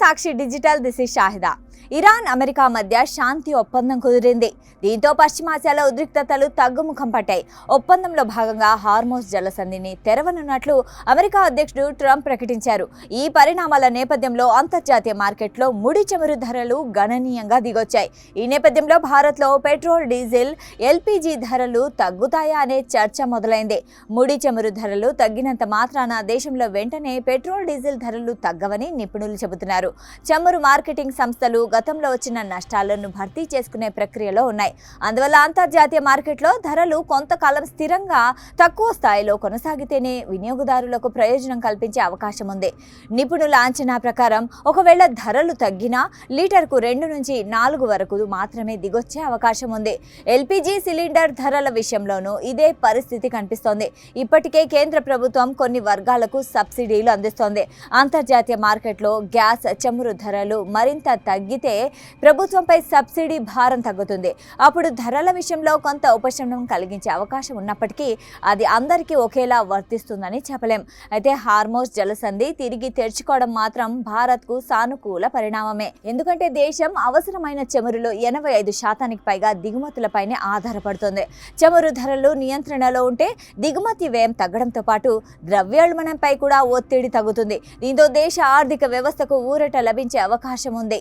Sakshi digital this is Shahida. Iran America మధ్య శాంతి ఒప్పందం కుదిరింది. దీంతో పశ్చిమాసియాలో ఉద్రిక్తతలు తగ్గుముఖం పట్టాయి. ఒప్పందంలో భాగంగా హార్మోజ్ జలసంధిని తెరవనున్నట్లు అమెరికా అధ్యక్షుడు ట్రంప్ ప్రకటించారు. ఈ పరిణామాల నేపథ్యంలో అంతర్జాతీయ మార్కెట్లో ముడి చమురు ధరలు గణనీయంగా దిగొచ్చాయి. ఈ నేపథ్యంలో భారత్లో పెట్రోల్, డీజిల్, ఎల్పీజీ ధరలు తగ్గుతాయా అనే చర్చ మొదలైంది. ముడి చమురు ధరలు తగ్గినంత మాత్రాన దేశంలో వెంటనే పెట్రోల్, డీజిల్ ధరలు తగ్గవని నిపుణులు చెబుతున్నారు. చమురు మార్కెటింగ్ సంస్థలు గతంలో వచ్చిన నష్టాలను భర్తీ చేసుకునే ప్రక్రియలో ఉన్నాయి. అందువల్ల అంతర్జాతీయ మార్కెట్లో ధరలు కొంతకాలం స్థిరంగా తక్కువ స్థాయిలో కొనసాగితేనే వినియోగదారులకు ప్రయోజనం కల్పించే అవకాశం ఉంది. నిపుణుల అంచనా ప్రకారం ఒకవేళ ధరలు తగ్గినా లీటర్కు 2 నుంచి 4 వరకు మాత్రమే దిగొచ్చే అవకాశం ఉంది. ఎల్పీజీ సిలిండర్ ధరల విషయంలోనూ ఇదే పరిస్థితి కనిపిస్తోంది. ఇప్పటికే కేంద్ర ప్రభుత్వం కొన్ని వర్గాలకు సబ్సిడీలు అందిస్తోంది. అంతర్జాతీయ మార్కెట్లో గ్యాస్, చమురు ధరలు మరింత తగ్గితే ప్రభుత్వంపై సబ్సిడీ భారం తగ్గుతుంది. అప్పుడు ధరల విషయంలో కొంత ఉపశమనం కలిగించే అవకాశం ఉన్నప్పటికీ అది అందరికీ ఒకేలా వర్తిస్తుందని చెప్పలేం. అయితే హార్మోజ్ జలసంధి తిరిగి తెరుచుకోవడం మాత్రం భారత్కు సానుకూల పరిణామమే. ఎందుకంటే దేశం అవసరమైన చమురులో 85% పైగా దిగుమతులపైనే ఆధారపడుతుంది. చమురు ధరలు నియంత్రణలో ఉంటే దిగుమతి వ్యయం తగ్గడంతో పాటు ద్రవ్యోల్బణంపై కూడా ఒత్తిడి తగ్గుతుంది. దీంతో దేశ ఆర్థిక వ్యవస్థకు ఊరట లభించే అవకాశం ఉంది.